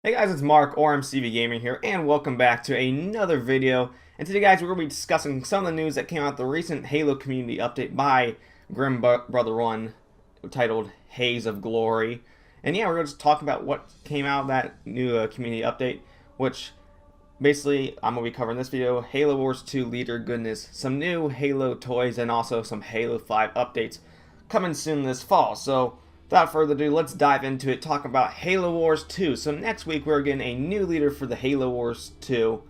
Hey guys, it's Mark or MCV Gaming here, and welcome back to another video. And today, guys, we're going to be discussing some of the news that came out the recent Halo community update by Grim Brother 1, titled Haze of Glory. And yeah, we're going to just talk about what came out of that new community update, which basically I'm going to be covering in this video: Halo Wars 2 leader goodness, some new Halo toys, and also some Halo 5 updates coming soon this fall. So without further ado, let's dive into it, talk about Halo Wars 2. So next week, we're getting a new leader for the Halo Wars 2,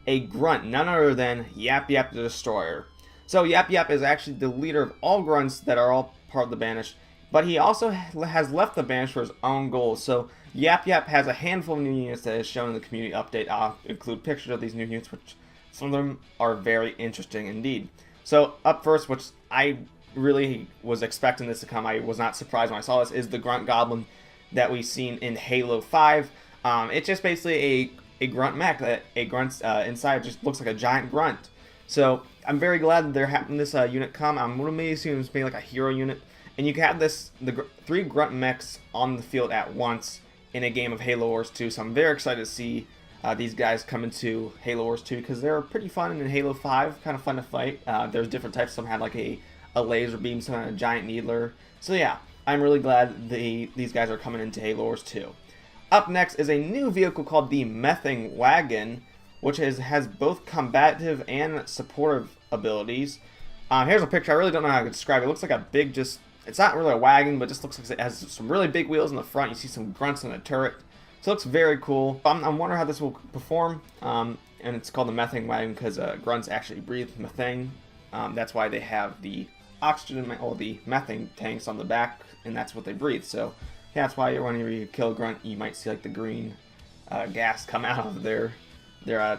a grunt, none other than Yap-Yap the Destroyer. So Yap-Yap is actually the leader of all grunts that are all part of the Banished, but he also has left the Banished for his own goals. So Yap-Yap has a handful of new units that is shown in the community update. I'll include pictures of these new units, which some of them are very interesting indeed. So up first, which I really was expecting this to come, I was not surprised when I saw this, is the Grunt Goblin that we've seen in Halo 5. It's just basically a grunt mech that a grunt inside just looks like a giant grunt. So I'm very glad that they're having this unit come. I'm really assuming it's being like a hero unit, and you can have the 3 grunt mechs on the field at once in a game of Halo Wars 2. So I'm very excited to see these guys come into Halo Wars 2 because they're pretty fun in Halo 5, kind of fun to fight. There's different types. Some had like a laser beam, some had a giant needler. So yeah, I'm really glad these guys are coming into Halo Wars 2. Up next is a new vehicle called the Methane Wagon, which has both combative and supportive abilities. Here's a picture. I really don't know how to describe it. It looks like a big, it's not really a wagon, but it just looks like it has some really big wheels in the front. You see some grunts in the turret. So it looks very cool. I'm wondering how this will perform. And it's called the Methane Wagon because grunts actually breathe methane. That's why they have the oxygen or the methane tanks on the back, and that's what they breathe. So yeah, that's why whenever you kill a grunt, you might see like the green gas come out of their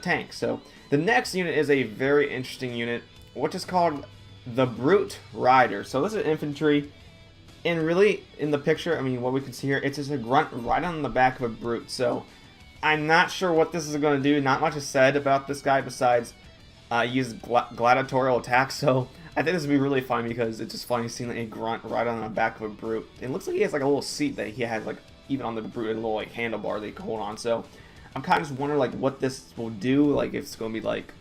tank. So the next unit is a very interesting unit, which is called the Brute Rider. So this is infantry, and really in the picture, I mean, what we can see here, it's just a grunt right on the back of a brute. So I'm not sure what this is going to do. Not much is said about this guy besides use gladiatorial attacks. So I think this would be really fun because it's just funny seeing a grunt right on the back of a brute. It looks like he has like a little seat that he has, like even on the brute, a little like handlebar that he can hold on. So I'm kind of just wondering like what this will do. Like if it's going to be like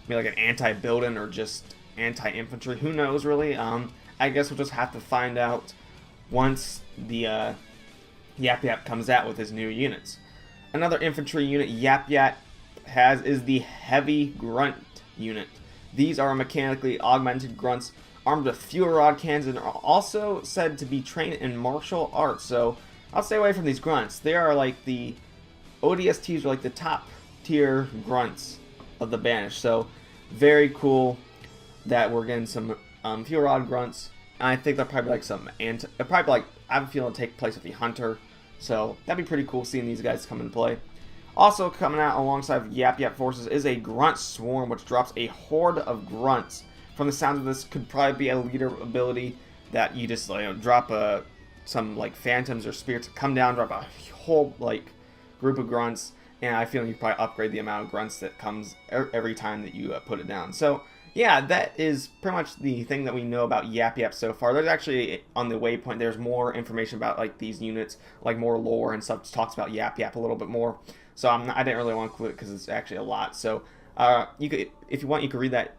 maybe like an anti-building or just anti-infantry. Who knows really? I guess we'll just have to find out once the Yap-Yap comes out with his new units. Another infantry unit Yap-Yap has is the Heavy Grunt unit. These are mechanically augmented grunts armed with fuel rod cannons and are also said to be trained in martial arts. So I'll stay away from these grunts. They are like the ODSTs, are like the top tier grunts of the Banished. So very cool that we're getting some fuel rod grunts. And I think they'll probably like some I have a feeling it'll take place with the Hunter. So that'd be pretty cool seeing these guys come into play. Also coming out alongside Yap-Yap forces is a Grunt Swarm, which drops a horde of grunts. From the sound of this, could probably be a leader ability that you just drop some like phantoms or spirits, come down, drop a whole like group of grunts, and I feel you probably upgrade the amount of grunts that comes every time that you put it down. So yeah, that is pretty much the thing that we know about Yap-Yap so far. There's actually, on the waypoint, there's more information about like these units, like more lore and stuff, talks about Yap-Yap a little bit more. So I didn't really want to include it because it's actually a lot. So you could, if you want, you could read that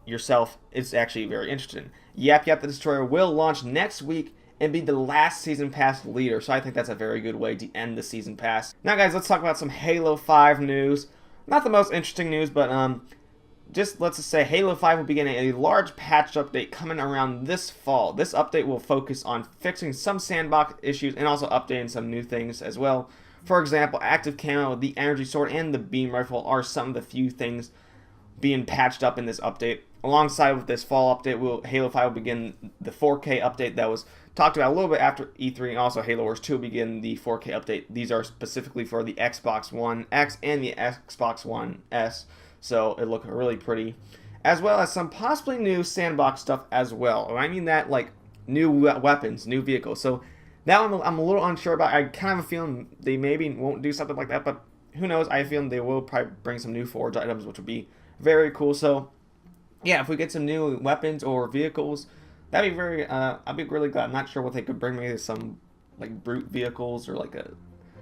yourself. It's actually very interesting. Yap-Yap the Destroyer will launch next week and be the last Season Pass leader. So I think that's a very good way to end the Season Pass. Now guys, let's talk about some Halo 5 news. Not the most interesting news, but just let's just say Halo 5 will begin a large patch update coming around this fall. This update will focus on fixing some sandbox issues and also updating some new things as well. For example, active camo, the energy sword, and the beam rifle are some of the few things being patched up in this update. Alongside with this fall update, Halo 5 will begin the 4K update that was talked about a little bit after E3, and also Halo Wars 2 will begin the 4K update. These are specifically for the Xbox One X and the Xbox One S, so it looks really pretty. As well as some possibly new sandbox stuff as well. And I mean that like new weapons, new vehicles. So that one I'm a little unsure about. I kind of have a feeling they maybe won't do something like that, but who knows? I have a feeling they will probably bring some new Forge items, which would be very cool. So yeah, if we get some new weapons or vehicles, that'd be very, I'd be really glad. I'm not sure what they could bring me, some like brute vehicles or like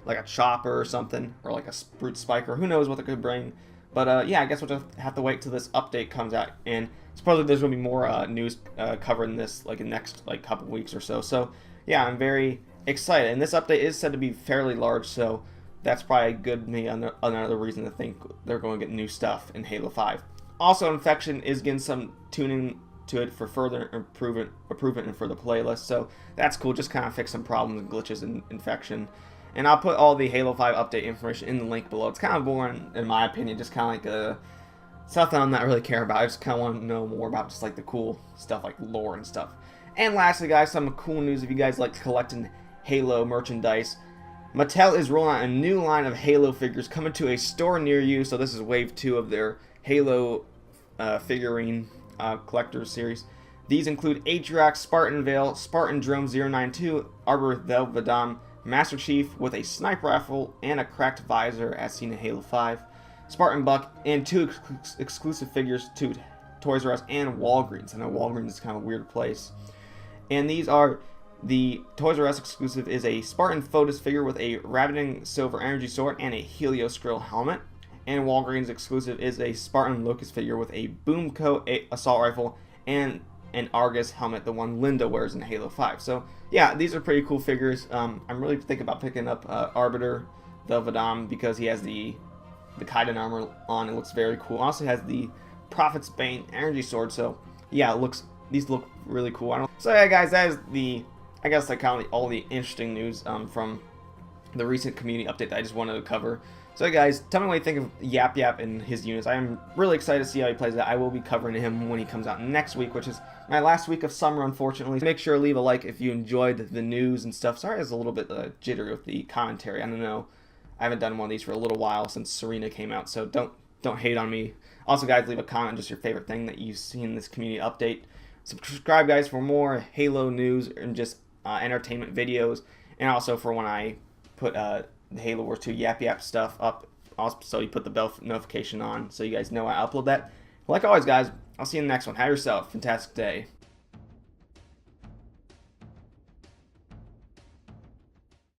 like a chopper or something, or like a brute spiker. Who knows what they could bring? But yeah, I guess we'll just have to wait till this update comes out, and supposedly there's gonna be more news covering this like in the next like couple weeks or so. So yeah, I'm very excited, and this update is said to be fairly large, so that's probably good me another reason to think they're going to get new stuff in Halo 5. Also, Infection is getting some tuning to it for further improvement and for the playlist, so that's cool. Just kind of fix some problems and glitches in Infection. And I'll put all the Halo 5 update information in the link below. It's kind of boring in my opinion, just kind of like something I'm not really care about. I just kind of want to know more about just like the cool stuff like lore and stuff. And lastly, guys, some cool news if you guys like collecting Halo merchandise. Mattel is rolling out a new line of Halo figures coming to a store near you. So this is wave 2 of their Halo figurine collectors series. These include Atriox, Spartan Vale, Spartan Drone 092, Arbor Velvedam, Master Chief with a sniper rifle and a cracked visor as seen in Halo 5, Spartan Buck, and 2 exclusive figures to Toys R Us and Walgreens. I know Walgreens is kind of a weird place. And these are the Toys R Us exclusive is a Spartan Photos figure with a Ravening Silver Energy Sword and a Helios Skrill helmet. And Walgreens exclusive is a Spartan Locust figure with a Boomco assault rifle and an Argus helmet, the one Linda wears in Halo 5. So yeah, these are pretty cool figures. I'm really thinking about picking up Arbiter Velvedam because he has the Kaidan armor on. It looks very cool. Also has the Prophet's Bane Energy Sword. So yeah, these look really cool. So yeah, guys, that is I guess like kind of all the interesting news from the recent community update that I just wanted to cover. So guys, tell me what you think of Yap-Yap and his units. I am really excited to see how he plays that. I will be covering him when he comes out next week, which is my last week of summer, unfortunately. Make sure to leave a like if you enjoyed the news and stuff. Sorry I was a little bit jittery with the commentary. I don't know. I haven't done one of these for a little while since Serena came out, so don't hate on me. Also, guys, leave a comment just your favorite thing that you've seen in this community update. Subscribe, guys, for more Halo news and just entertainment videos, and also for when I put the Halo Wars 2 Yap-Yap stuff up, also so you put the bell notification on so you guys know I upload that. Like always, guys, I'll see you in the next one. Have yourself a fantastic day.